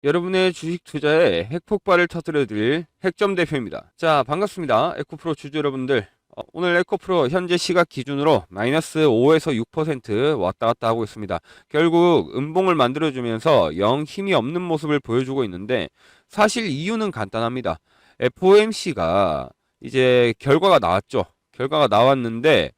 여러분의 주식 투자에 핵폭발을 터뜨려드릴 핵점 대표입니다. 자, 반갑습니다. 에코프로 주주 여러분들. 오늘 에코프로 현재 시각 기준으로 마이너스 5에서 6% 왔다 갔다 하고 있습니다. 결국 음봉을 만들어주면서 영 힘이 없는 모습을 보여주고 있는데, 사실 이유는 간단합니다. FOMC가 이제 결과가 나왔죠. 결과가 나왔는데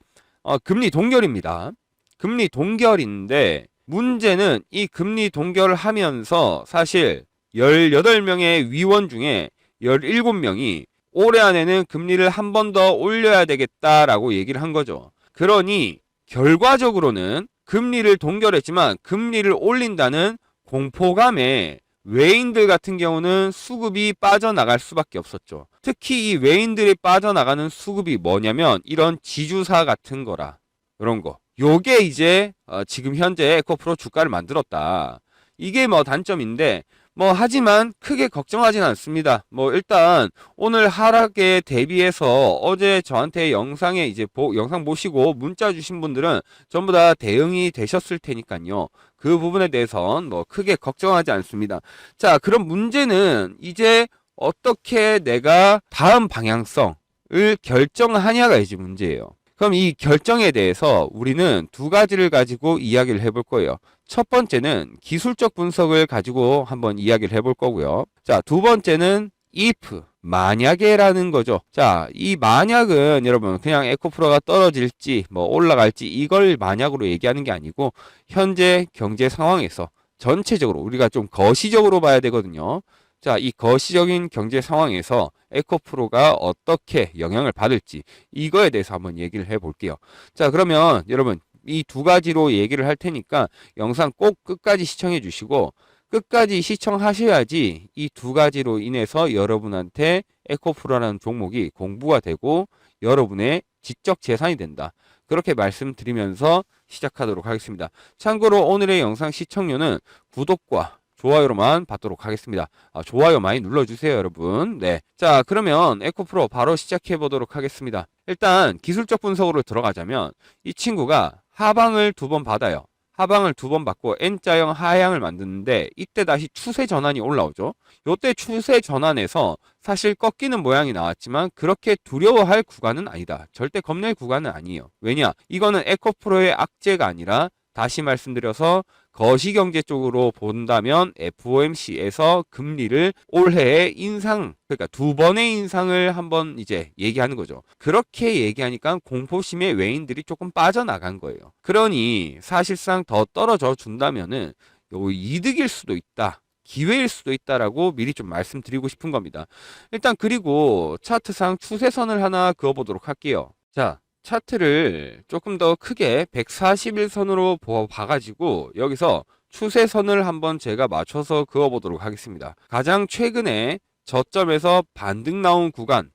금리 동결입니다. 금리 동결인데 문제는 이 금리 동결을 하면서 사실 18명의 위원 중에 17명이 올해 안에는 금리를 한 번 더 올려야 되겠다라고 얘기를 한 거죠. 그러니 결과적으로는 금리를 동결했지만 금리를 올린다는 공포감에 외인들 같은 경우는 수급이 빠져나갈 수밖에 없었죠. 특히 이 외인들이 빠져나가는 수급이 뭐냐면 이런 지주사 같은 거라. 이런 거. 요게 이제 지금 현재 에코프로 주가를 만들었다. 이게 뭐 단점인데 하지만 크게 걱정하진 않습니다. 일단 오늘 하락에 대비해서 어제 저한테 영상에 이제 영상 보시고 문자 주신 분들은 전부 다 대응이 되셨을 테니까요. 그 부분에 대해선 크게 걱정하지 않습니다. 자, 그럼 문제는 이제 어떻게 내가 다음 방향성을 결정하냐가 이제 문제예요. 그럼 이 결정에 대해서 우리는 두 가지를 가지고 이야기를 해볼 거예요. 첫 번째는 기술적 분석을 가지고 한번 이야기를 해볼 거고요. 자, 두 번째는 if, 만약에라는 거죠. 자, 이 만약은 여러분 그냥 에코프로가 떨어질지 올라갈지 이걸 만약으로 얘기하는 게 아니고 현재 경제 상황에서 전체적으로 우리가 좀 거시적으로 봐야 되거든요. 자, 이 거시적인 경제 상황에서 에코프로가 어떻게 영향을 받을지 이거에 대해서 한번 얘기를 해볼게요. 자, 그러면 여러분 이 두 가지로 얘기를 할 테니까 영상 꼭 끝까지 시청해 주시고 끝까지 시청하셔야지 이 두 가지로 인해서 여러분한테 에코프로라는 종목이 공부가 되고 여러분의 지적 재산이 된다. 그렇게 말씀드리면서 시작하도록 하겠습니다. 참고로 오늘의 영상 시청료는 구독과 좋아요로만 받도록 하겠습니다. 좋아요 많이 눌러주세요, 여러분. 네. 자, 그러면 에코프로 바로 시작해 보도록 하겠습니다. 일단 기술적 분석으로 들어가자면 이 친구가 하방을 두 번 받아요. 하방을 두 번 받고 N자형 하향을 만드는데 이때 다시 추세 전환이 올라오죠. 이때 추세 전환에서 사실 꺾이는 모양이 나왔지만 그렇게 두려워할 구간은 아니다. 절대 겁낼 구간은 아니에요. 왜냐? 이거는 에코프로의 악재가 아니라 다시 말씀드려서 거시경제 쪽으로 본다면 FOMC에서 금리를 올해의 인상, 그러니까 두 번의 인상을 한번 이제 얘기하는 거죠. 그렇게 얘기하니까 공포심에 외인들이 조금 빠져나간 거예요. 그러니 사실상 더 떨어져 준다면은 요 이득일 수도 있다. 기회일 수도 있다라고 미리 좀 말씀드리고 싶은 겁니다. 일단 그리고 차트상 추세선을 하나 그어보도록 할게요. 자, 차트를 조금 더 크게 141선으로 봐가지고 여기서 추세선을 한번 제가 맞춰서 그어보도록 하겠습니다. 가장 최근에 저점에서 반등 나온 구간에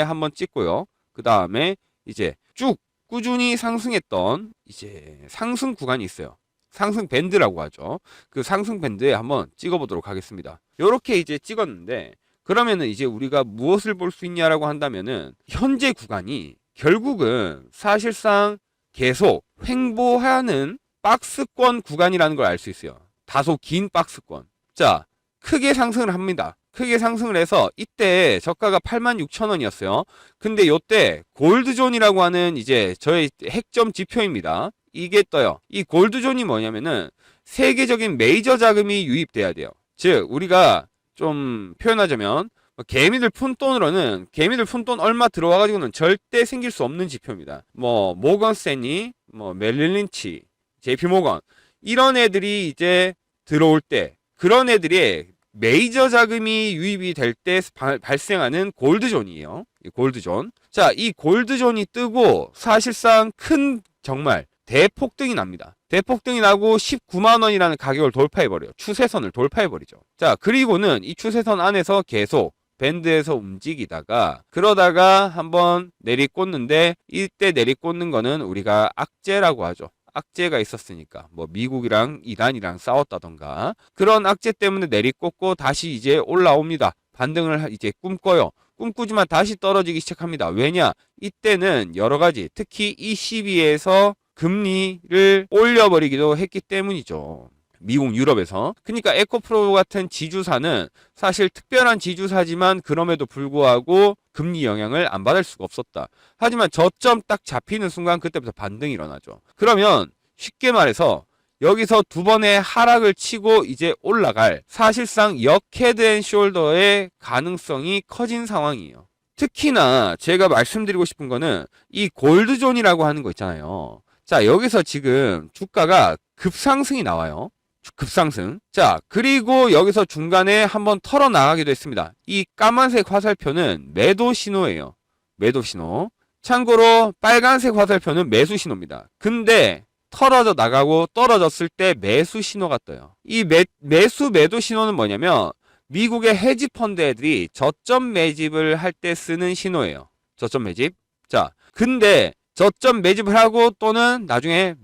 한번 찍고요. 그 다음에 이제 쭉 꾸준히 상승했던 이제 상승 구간이 있어요. 상승 밴드라고 하죠. 그 상승 밴드에 한번 찍어보도록 하겠습니다. 이렇게 이제 찍었는데 그러면은 이제 우리가 무엇을 볼 수 있냐라고 한다면은 현재 구간이 결국은 사실상 계속 횡보하는 박스권 구간이라는 걸 알 수 있어요. 다소 긴 박스권. 자, 크게 상승을 합니다. 크게 상승을 해서 이때 저가가 86,000원이었어요. 근데 요때 골드존이라고 하는 이제 저의 핵점 지표입니다. 이게 떠요. 이 골드존이 뭐냐면은 세계적인 메이저 자금이 유입돼야 돼요. 즉 우리가 좀 표현하자면 개미들 푼돈으로는 개미들 푼돈 얼마 들어와가지고는 절대 생길 수 없는 지표입니다. 모건 스탠리, 멜릴 린치, JP 모건 이런 애들이 이제 들어올 때 그런 애들이 메이저 자금이 유입이 될 때 발생하는 골드존이에요. 이 골드존. 자, 이 골드존이 뜨고 사실상 큰 정말 대폭등이 납니다. 대폭등이 나고 19만 원이라는 가격을 돌파해버려요. 추세선을 돌파해버리죠. 자, 그리고는 이 추세선 안에서 계속 밴드에서 움직이다가 그러다가 한번 내리꽂는데 이때 내리꽂는 거는 우리가 악재라고 하죠. 악재가 있었으니까 미국이랑 이란이랑 싸웠다던가 그런 악재 때문에 내리꽂고 다시 이제 올라옵니다. 반등을 이제 꿈꿔요. 꿈꾸지만 다시 떨어지기 시작합니다. 왜냐? 이때는 여러 가지 특히 ECB에서 금리를 올려버리기도 했기 때문이죠. 미국 유럽에서. 그러니까 에코프로 같은 지주사는 사실 특별한 지주사지만 그럼에도 불구하고 금리 영향을 안 받을 수가 없었다. 하지만 저점 딱 잡히는 순간 그때부터 반등이 일어나죠. 그러면 쉽게 말해서 여기서 두 번의 하락을 치고 이제 올라갈 사실상 역헤드앤숄더의 가능성이 커진 상황이에요. 특히나 제가 말씀드리고 싶은 거는 이 골드존이라고 하는 거 있잖아요. 자, 여기서 지금 주가가 급상승이 나와요. 급상승. 자, 그리고 여기서 중간에 한번 털어 나가기도 했습니다. 이 까만색 화살표는 매도 신호예요. 매도 신호. 참고로 빨간색 화살표는 매수 신호입니다. 근데 털어져 나가고 떨어졌을 때 매수 신호가 떠요. 이 매수 매도 신호는 뭐냐면 미국의 헤지 펀드 애들이 저점 매집을 할 때 쓰는 신호예요. 저점 매집. 자, 근데 저점 매집을 하고 또는 나중에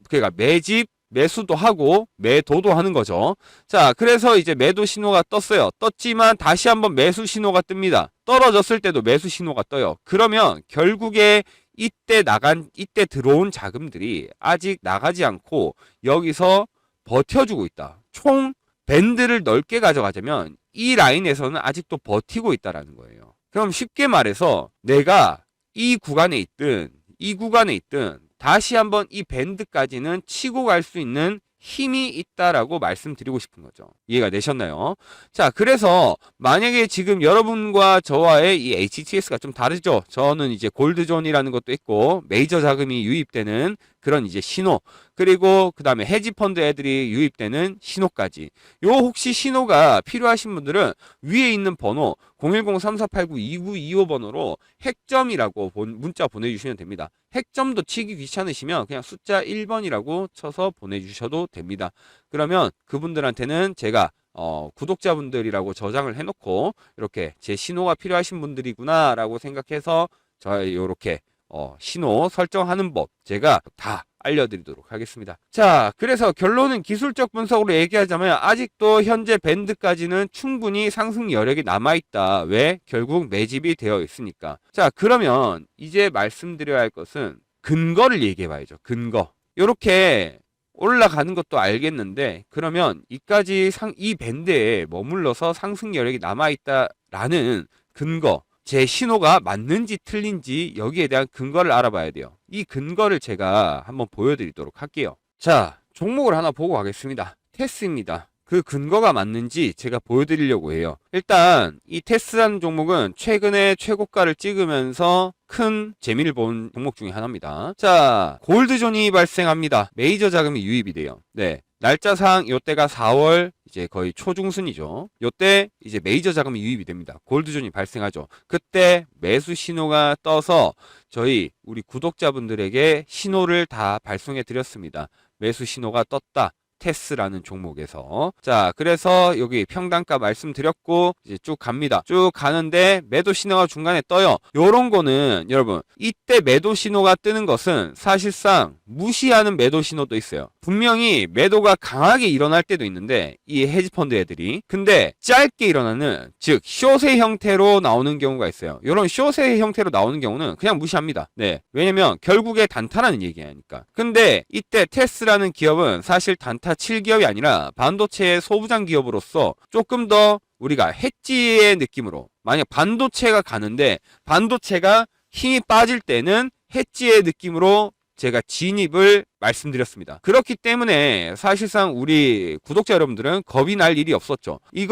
그러니까 매집 매수도 하고 매도도 하는 거죠. 자, 그래서 이제 매도 신호가 떴어요. 떴지만 다시 한번 매수 신호가 뜹니다. 떨어졌을 때도 매수 신호가 떠요. 그러면 결국에 이때 들어온 자금들이 아직 나가지 않고 여기서 버텨주고 있다. 총 밴드를 넓게 가져가자면 이 라인에서는 아직도 버티고 있다라는 거예요. 그럼 쉽게 말해서 내가 이 구간에 있든 다시 한번 이 밴드까지는 치고 갈 수 있는 힘이 있다라고 말씀드리고 싶은 거죠. 이해가 되셨나요? 자, 그래서 만약에 지금 여러분과 저와의 이 HTS가 좀 다르죠. 저는 이제 골드존이라는 것도 있고 메이저 자금이 유입되는 그런 이제 신호, 그리고 그 다음에 헤지펀드 애들이 유입되는 신호까지. 요 혹시 신호가 필요하신 분들은 위에 있는 번호 010-3489-2925 번호로 핵점이라고 문자 보내주시면 됩니다. 핵점도 치기 귀찮으시면 그냥 숫자 1번이라고 쳐서 보내주셔도 됩니다. 그러면 그분들한테는 제가 구독자분들이라고 저장을 해놓고 이렇게 제 신호가 필요하신 분들이구나 라고 생각해서 이렇게 신호 설정하는 법 제가 다 알려드리도록 하겠습니다. 자, 그래서 결론은 기술적 분석으로 얘기하자면 아직도 현재 밴드까지는 충분히 상승 여력이 남아있다. 왜? 결국 매집이 되어 있으니까. 자, 그러면 이제 말씀드려야 할 것은 근거를 얘기해 봐야죠. 근거. 이렇게 올라가는 것도 알겠는데 그러면 이 밴드에 머물러서 상승 여력이 남아있다라는 근거, 제 신호가 맞는지 틀린지 여기에 대한 근거를 알아봐야 돼요. 이 근거를 제가 한번 보여드리도록 할게요. 자, 종목을 하나 보고 가겠습니다. 테스입니다. 그 근거가 맞는지 제가 보여드리려고 해요. 일단 이 테스라는 종목은 최근에 최고가를 찍으면서 큰 재미를 본 종목 중에 하나입니다. 자, 골드존이 발생합니다. 메이저 자금이 유입이 돼요. 네. 날짜상 요때가 4월 이제 거의 초중순이죠. 요때 이제 메이저 자금이 유입이 됩니다. 골드존이 발생하죠. 그때 매수 신호가 떠서 우리 구독자분들에게 신호를 다 발송해 드렸습니다. 매수 신호가 떴다. 테스라는 종목에서. 자, 그래서 여기 평단가 말씀드렸고 이제 쭉 갑니다. 쭉 가는데 매도 신호가 중간에 떠요. 요런 거는 여러분 이때 매도 신호가 뜨는 것은 사실상 무시하는 매도 신호도 있어요. 분명히 매도가 강하게 일어날 때도 있는데 이 헤지펀드 애들이 근데 짧게 일어나는 즉 숏의 형태로 나오는 경우가 있어요. 요런 숏의 형태로 나오는 경우는 그냥 무시합니다. 네, 왜냐면 결국에 단타라는 얘기하니까. 근데 이때 테스라는 기업은 사실 단타 7기업이 아니라 반도체의 소부장 기업으로서 조금 더 우리가 해지의 느낌으로 만약 반도체가 가는데 반도체가 힘이 빠질 때는 해지의 느낌으로 제가 진입을 말씀드렸습니다. 그렇기 때문에 사실상 우리 구독자 여러분들은 겁이 날 일이 없었죠. 이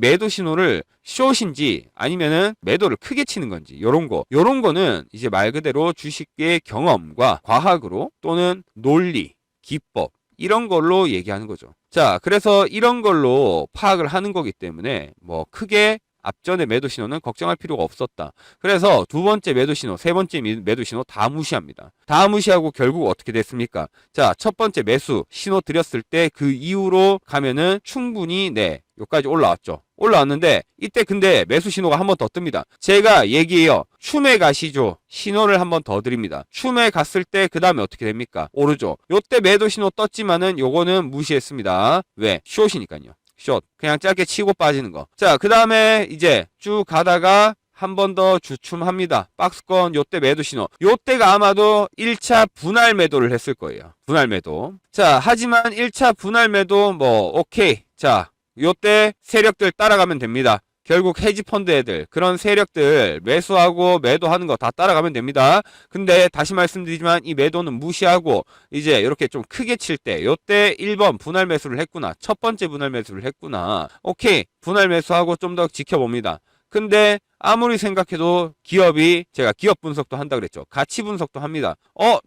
매도 신호를 숏인지 아니면은 매도를 크게 치는 건지 요런 거는 이제 말 그대로 주식의 경험과 과학으로 또는 논리, 기법 이런 걸로 얘기하는 거죠. 자, 그래서 이런 걸로 파악을 하는 거기 때문에 뭐 크게 앞전의 매도 신호는 걱정할 필요가 없었다. 그래서 두 번째 매도 신호, 세 번째 매도 신호 다 무시합니다. 다 무시하고 결국 어떻게 됐습니까? 자, 첫 번째 매수 신호 드렸을 때 그 이후로 가면은 충분히 여기까지 올라왔는데 이때 근데 매수 신호가 한 번 더 뜹니다. 제가 얘기해요. 춤에 가시죠. 신호를 한 번 더 드립니다. 춤에 갔을 때 그 다음에 어떻게 됩니까? 오르죠. 요때 매도 신호 떴지만은 요거는 무시했습니다. 왜? 숏이니까요. 숏. 그냥 짧게 치고 빠지는 거. 자, 그 다음에 이제 쭉 가다가 한 번 더 주춤합니다. 박스권 요때 매도 신호. 요때가 아마도 1차 분할 매도를 했을 거예요. 분할 매도. 자, 하지만 1차 분할 매도 오케이. 자, 요때 세력들 따라가면 됩니다. 결국 헤지펀드 애들, 그런 세력들 매수하고 매도하는 거 다 따라가면 됩니다. 근데 다시 말씀드리지만 이 매도는 무시하고 이제 이렇게 좀 크게 칠 때 요때 1번 분할 매수를 했구나. 첫 번째 분할 매수를 했구나. 오케이. 분할 매수하고 좀 더 지켜봅니다. 근데 아무리 생각해도 기업이, 제가 기업 분석도 한다 그랬죠. 가치 분석도 합니다.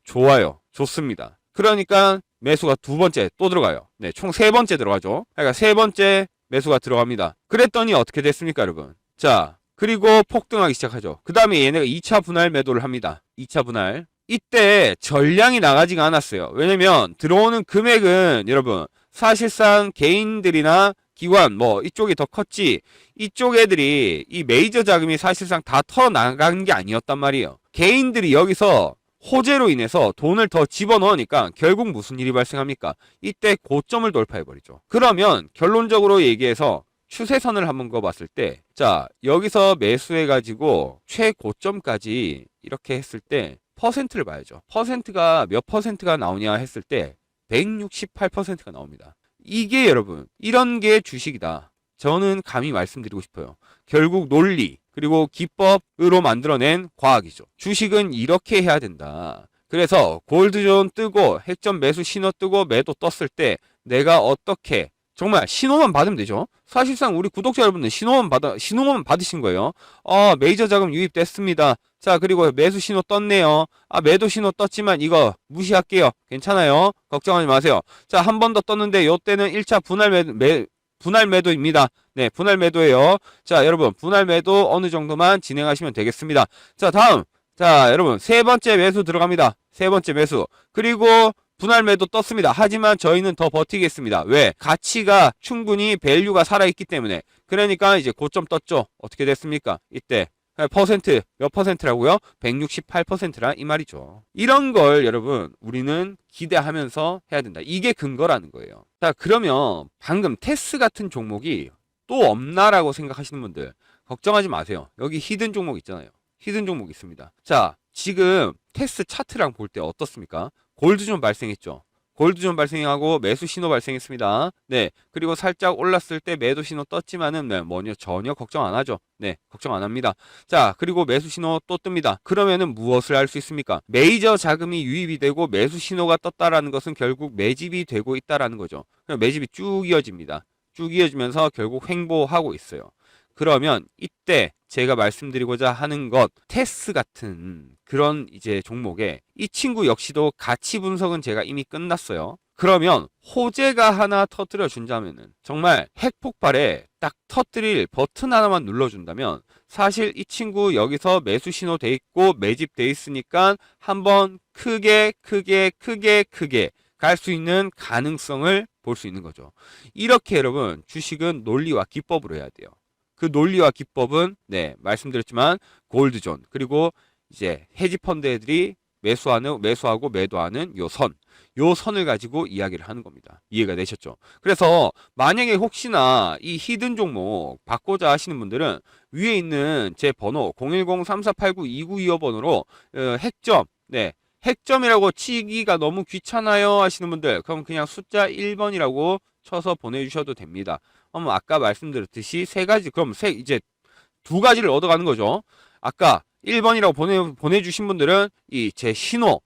좋아요. 좋습니다. 그러니까 매수가 두 번째 또 들어가요. 네, 총 세 번째 들어가죠. 그러니까 세 번째 매수가 들어갑니다. 그랬더니 어떻게 됐습니까, 여러분? 자, 그리고 폭등하기 시작하죠. 그 다음에 얘네가 2차 분할 매도를 합니다. 2차 분할. 이때 전량이 나가지가 않았어요. 왜냐면 들어오는 금액은 여러분 사실상 개인들이나 기관 이쪽이 더 컸지, 이쪽 애들이 이 메이저 자금이 사실상 다 털어나간 게 아니었단 말이에요. 개인들이 여기서 호재로 인해서 돈을 더 집어넣으니까 결국 무슨 일이 발생합니까? 이때 고점을 돌파해버리죠. 그러면 결론적으로 얘기해서 추세선을 한번 그어봤을 때, 자, 여기서 매수해가지고 최고점까지 이렇게 했을 때 퍼센트를 봐야죠. 퍼센트가 몇 퍼센트가 나오냐 했을 때 168%가 나옵니다. 이게 여러분, 이런 게 주식이다. 저는 감히 말씀드리고 싶어요. 결국 논리, 그리고 기법으로 만들어낸 과학이죠. 주식은 이렇게 해야 된다. 그래서 골드존 뜨고 핵점 매수 신호 뜨고 매도 떴을 때 내가 어떻게, 정말 신호만 받으면 되죠. 사실상 우리 구독자 여러분들 신호만 받으신 거예요. 메이저 자금 유입됐습니다. 자, 그리고 매수 신호 떴네요. 매도 신호 떴지만 이거 무시할게요. 괜찮아요. 걱정하지 마세요. 자, 한 번 더 떴는데 요때는 1차 분할 매도입니다. 네, 분할 매도예요. 자, 여러분, 분할 매도 어느 정도만 진행하시면 되겠습니다. 자, 다음. 자, 여러분, 세 번째 매수 들어갑니다. 세 번째 매수. 그리고 분할 매도 떴습니다. 하지만 저희는 더 버티겠습니다. 왜? 가치가 충분히 밸류가 살아있기 때문에. 그러니까 이제 고점 떴죠. 어떻게 됐습니까? 이때. 퍼센트, 몇 퍼센트라고요? 168%라 이 말이죠. 이런 걸 여러분, 우리는 기대하면서 해야 된다. 이게 근거라는 거예요. 자, 그러면 방금 테스 같은 종목이 또 없나라고 생각하시는 분들 걱정하지 마세요. 여기 히든 종목 있잖아요. 히든 종목 있습니다. 자, 지금 테스 차트랑 볼 때 어떻습니까? 골드존 발생했죠. 골드존 발생하고 매수 신호 발생했습니다. 네. 그리고 살짝 올랐을 때 매도 신호 떴지만은 전혀 걱정 안 하죠. 네. 걱정 안 합니다. 자, 그리고 매수 신호 또 뜹니다. 그러면은 무엇을 알 수 있습니까? 메이저 자금이 유입이 되고 매수 신호가 떴다라는 것은 결국 매집이 되고 있다라는 거죠. 매집이 쭉 이어집니다. 쭉 이어지면서 결국 횡보하고 있어요. 그러면 이때 제가 말씀드리고자 하는 것, 테스 같은 그런 이제 종목에 이 친구 역시도 가치 분석은 제가 이미 끝났어요. 그러면 호재가 하나 터뜨려 준다면은, 정말 핵폭발에 딱 터뜨릴 버튼 하나만 눌러준다면 사실 이 친구 여기서 매수 신호 돼 있고 매집 돼 있으니까 한번 크게 갈 수 있는 가능성을 볼 수 있는 거죠. 이렇게 여러분, 주식은 논리와 기법으로 해야 돼요. 그 논리와 기법은 말씀드렸지만 골드존, 그리고 이제 헤지펀드 애들이 매수하고 매도하는 요 선을 가지고 이야기를 하는 겁니다. 이해가 되셨죠? 그래서 만약에 혹시나 이 히든 종목 받고자 하시는 분들은 위에 있는 제 번호 010-3489-2925번으로 핵점이라고 치기가 너무 귀찮아요 하시는 분들, 그럼 그냥 숫자 1번이라고 쳐서 보내주셔도 됩니다. 아까 말씀드렸듯이 이제 두 가지를 얻어가는 거죠. 아까 1번이라고 보내주신 분들은 이 제 신호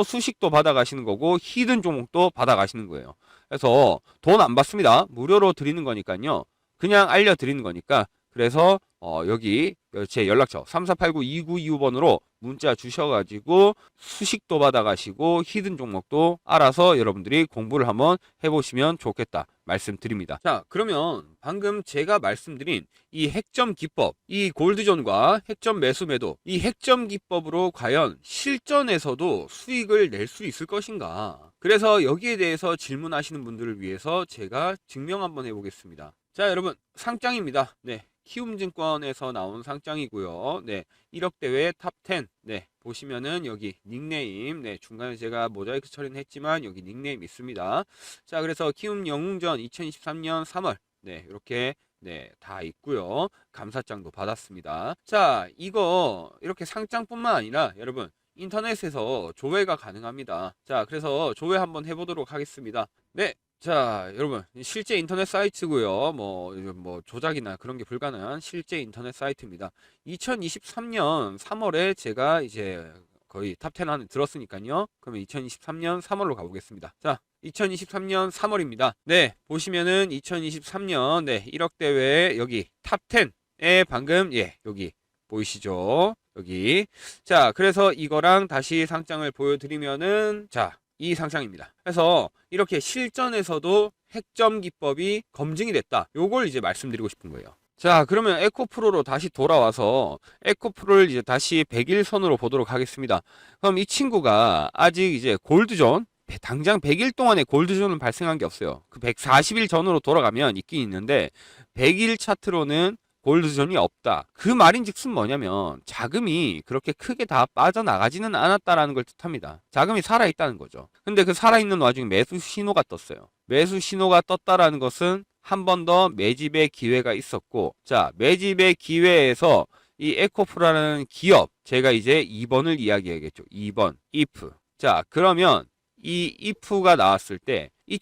수식도 받아가시는 거고 히든 종목도 받아가시는 거예요. 그래서 돈 안 받습니다. 무료로 드리는 거니까요. 그냥 알려드리는 거니까. 그래서 여기 제 연락처 3489-2925번으로 문자 주셔가지고 수식도 받아가시고 히든 종목도 알아서 여러분들이 공부를 한번 해보시면 좋겠다 말씀드립니다. 자, 그러면 방금 제가 말씀드린 이 핵점 기법, 이 골드존과 핵점 매수 매도, 이 핵점 기법으로 과연 실전에서도 수익을 낼 수 있을 것인가? 그래서 여기에 대해서 질문하시는 분들을 위해서 제가 증명 한번 해보겠습니다. 자, 여러분, 상장입니다. 네. 키움증권에서 나온 상장이고요. 네, 1억 대회 탑10. 네, 보시면은 여기 닉네임, 중간에 제가 모자이크 처리는 했지만 여기 닉네임 있습니다. 자, 그래서 키움 영웅전 2023년 3월, 이렇게 네, 다 있고요. 감사장도 받았습니다. 자, 이거 이렇게 상장뿐만 아니라 여러분 인터넷에서 조회가 가능합니다. 자, 그래서 조회 한번 해보도록 하겠습니다. 네, 자, 여러분 실제 인터넷 사이트고요. 뭐 조작이나 그런 게 불가능한 실제 인터넷 사이트입니다. 2023년 3월에 제가 이제 거의 탑10 안에 들었으니까요. 그러면 2023년 3월로 가보겠습니다. 자, 2023년 3월입니다. 네, 보시면은 2023년 1억 대회 여기 탑10에 방금 여기 보이시죠? 여기. 자, 그래서 이거랑 다시 상장을 보여드리면은 자, 이 상장입니다. 그래서 이렇게 실전에서도 핵점 기법이 검증이 됐다. 요걸 이제 말씀드리고 싶은 거예요. 자, 그러면 에코프로로 다시 돌아와서 에코프로를 이제 다시 100일선으로 보도록 하겠습니다. 그럼 이 친구가 아직 이제 골드존 당장 100일 동안에 골드존은 발생한 게 없어요. 그 140일 전으로 돌아가면 있긴 있는데 100일 차트로는 골드존이 없다. 그 말인즉슨 뭐냐면 자금이 그렇게 크게 다 빠져나가지는 않았다라는 걸 뜻합니다. 자금이 살아있다는 거죠. 근데 그 살아있는 와중에 매수 신호가 떴어요. 매수 신호가 떴다라는 것은 한 번 더 매집의 기회가 있었고, 자, 매집의 기회에서 이 에코프라는 기업, 제가 이제 2번을 이야기하겠죠. 2번, if. 자, 그러면 이 if가 나왔을 때 이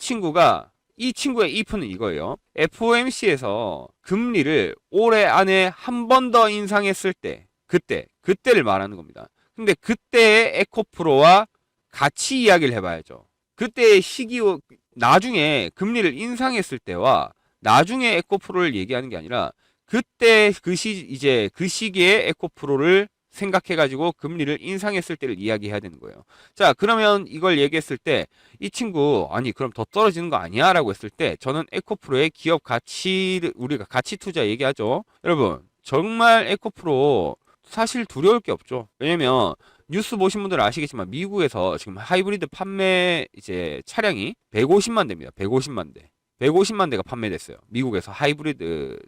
친구의 if는 이거예요. FOMC에서 금리를 올해 안에 한 번 더 인상했을 때, 그때를 말하는 겁니다. 근데 그때의 에코프로와 같이 이야기를 해봐야죠. 그때의 나중에 금리를 인상했을 때와 나중에 에코프로를 얘기하는 게 아니라 그때 그 시기에 에코프로를 생각해가지고 금리를 인상했을 때를 이야기해야 되는 거예요. 자, 그러면 이걸 얘기했을 때 이 친구 아니 그럼 더 떨어지는 거 아니야? 라고 했을 때 저는 에코프로의 기업 가치를 우리가 가치 투자 얘기하죠. 여러분 정말 에코프로 사실 두려울 게 없죠. 왜냐면 뉴스 보신 분들은 아시겠지만 미국에서 지금 하이브리드 판매 이제 차량이 150만 대입니다. 150만 대. 150만 대가 판매됐어요. 미국에서 하이브리드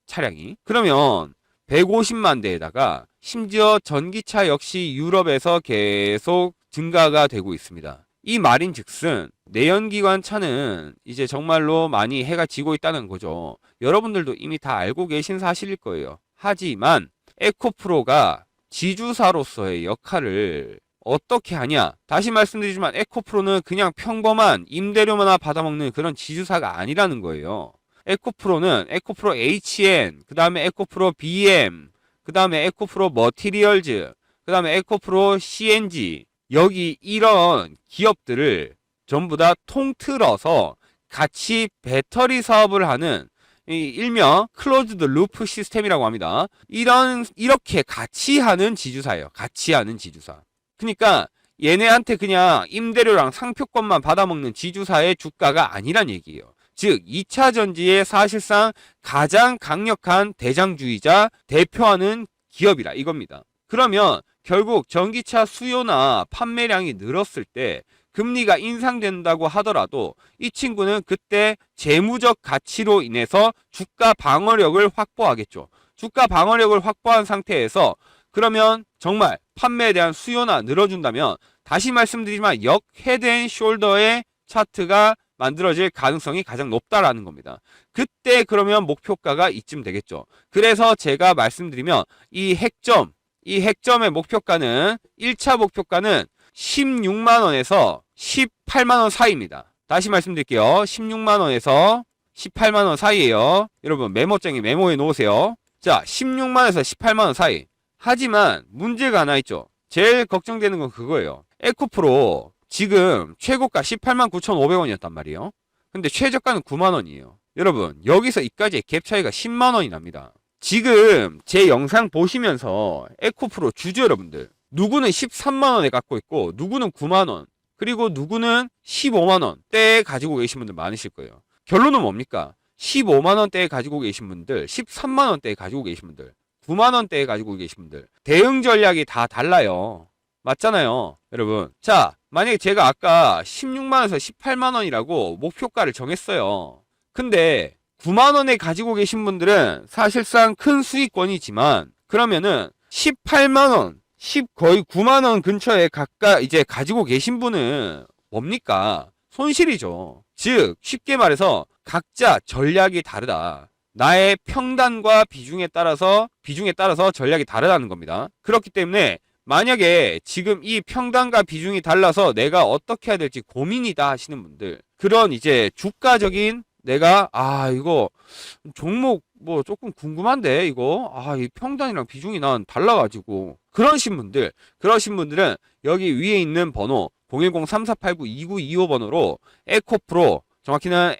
차량이. 그러면 150만 대에다가 심지어 전기차 역시 유럽에서 계속 증가가 되고 있습니다. 이 말인즉슨 내연기관 차는 이제 정말로 많이 해가 지고 있다는 거죠. 여러분들도 이미 다 알고 계신 사실일 거예요. 하지만 에코프로가 지주사로서의 역할을 어떻게 하냐? 다시 말씀드리지만 에코프로는 그냥 평범한 임대료만 받아먹는 그런 지주사가 아니라는 거예요. 에코프로는 에코프로 HN, 그 다음에 에코프로 BM, 그 다음에 에코프로 머티리얼즈, 그 다음에 에코프로 CNG, 여기 이런 기업들을 전부 다 통틀어서 같이 배터리 사업을 하는 일명 클로즈드 루프 시스템이라고 합니다. 이렇게 같이 하는 지주사예요. 같이 하는 지주사. 그러니까 얘네한테 그냥 임대료랑 상표권만 받아먹는 지주사의 주가가 아니란 얘기예요. 즉 2차 전지의 사실상 가장 강력한 대장주의자 대표하는 기업이라 이겁니다. 그러면 결국 전기차 수요나 판매량이 늘었을 때 금리가 인상된다고 하더라도 이 친구는 그때 재무적 가치로 인해서 주가 방어력을 확보하겠죠. 주가 방어력을 확보한 상태에서 그러면 정말 판매에 대한 수요나 늘어준다면 다시 말씀드리지만 역 헤드앤숄더의 차트가 만들어질 가능성이 가장 높다라는 겁니다. 그때 그러면 목표가가 이쯤 되겠죠. 그래서 제가 말씀드리면 이 핵점의 목표가는 1차 목표가는 16만원에서 18만원 사이입니다. 다시 말씀드릴게요. 16만원에서 18만원 사이에요. 여러분 메모장에 메모해 놓으세요. 자, 16만원에서 18만원 사이. 하지만 문제가 하나 있죠. 제일 걱정되는 건 그거예요. 에코프로 지금 최고가 18만 9,500원이었단 말이에요. 근데 최저가는 9만원이에요. 여러분 여기서 이까지의 갭 차이가 10만원이 납니다. 지금 제 영상 보시면서 에코프로 주주 여러분들 누구는 13만원에 갖고 있고 누구는 9만원 그리고 누구는 15만원대에 가지고 계신 분들 많으실 거예요. 결론은 뭡니까? 15만원대에 가지고 계신 분들 13만원대에 가지고 계신 분들 9만원대에 가지고 계신 분들 대응 전략이 다 달라요. 맞잖아요 여러분. 자, 만약에 제가 아까 16만원에서 18만원이라고 목표가를 정했어요. 근데 9만원에 가지고 계신 분들은 사실상 큰 수익권이지만 그러면은 18만원 거의 9만원 근처에 이제 가지고 계신 분은 뭡니까? 손실이죠. 즉 쉽게 말해서 각자 전략이 다르다. 나의 평단과 비중에 따라서 전략이 다르다는 겁니다. 그렇기 때문에 만약에 지금 이 평단과 비중이 달라서 내가 어떻게 해야 될지 고민이다 하시는 분들, 그런 이제 주가적인 내가 이거 종목 뭐 조금 궁금한데 이거 이 평단이랑 비중이 난 달라가지고 그러신 분들은 여기 위에 있는 번호 010-3489-2925 번호로 에코프로, 정확히는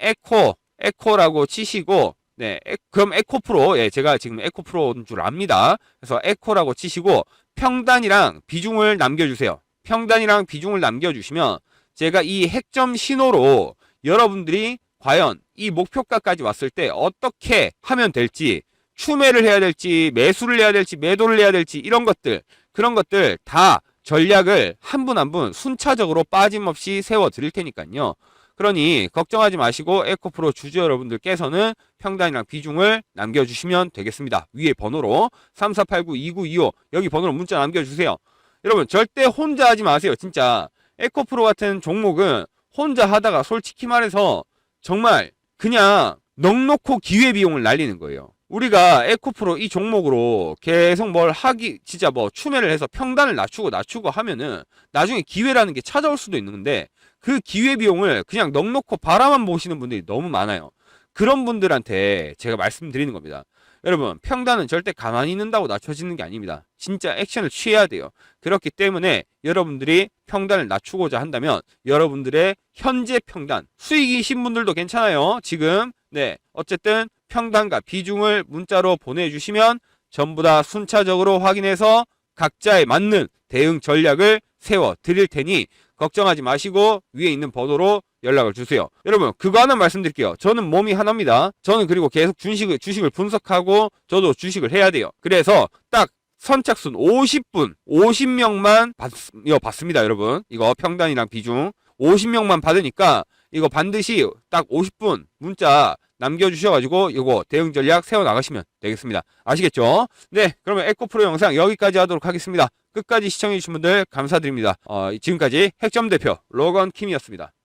에코라고 치시고, 네, 그럼 에코프로, 예, 제가 지금 에코프로인 줄 압니다. 그래서 에코라고 치시고 평단이랑 비중을 남겨주세요. 평단이랑 비중을 남겨주시면 제가 이 핵점 신호로 여러분들이 과연 이 목표가까지 왔을 때 어떻게 하면 될지, 추매를 해야 될지, 매수를 해야 될지, 매도를 해야 될지, 그런 것들 다 전략을 한 분 한 분 순차적으로 빠짐없이 세워 드릴 테니까요. 그러니 걱정하지 마시고 에코프로 주주 여러분들께서는 평단이랑 비중을 남겨주시면 되겠습니다. 위에 번호로 3489-2925 여기 번호로 문자 남겨주세요. 여러분 절대 혼자 하지 마세요. 진짜 에코프로 같은 종목은 혼자 하다가 솔직히 말해서 정말 그냥 넉넉고 기회비용을 날리는 거예요. 우리가 에코프로 이 종목으로 계속 진짜 추매를 해서 평단을 낮추고 하면은 나중에 기회라는 게 찾아올 수도 있는데 그 기회비용을 그냥 넉넉고 바라만 보시는 분들이 너무 많아요. 그런 분들한테 제가 말씀드리는 겁니다. 여러분, 평단은 절대 가만히 있는다고 낮춰지는 게 아닙니다. 진짜 액션을 취해야 돼요. 그렇기 때문에 여러분들이 평단을 낮추고자 한다면 여러분들의 현재 평단, 수익이신 분들도 괜찮아요. 지금, 네, 어쨌든 평단과 비중을 문자로 보내주시면 전부 다 순차적으로 확인해서 각자에 맞는 대응 전략을 세워 드릴 테니 걱정하지 마시고 위에 있는 번호로 연락을 주세요. 여러분, 그거 하나 말씀드릴게요. 저는 몸이 하나입니다. 저는 그리고 계속 주식을 분석하고 저도 주식을 해야 돼요. 그래서 딱 선착순 50명만 받습니다, 여러분. 이거 평단이랑 비중 50명만 받으니까 이거 반드시 딱 50분 문자 남겨주셔가지고 이거 대응 전략 세워나가시면 되겠습니다. 아시겠죠? 네, 그러면 에코프로 영상 여기까지 하도록 하겠습니다. 끝까지 시청해주신 분들 감사드립니다. 지금까지 핵점 대표 로건 킴이었습니다.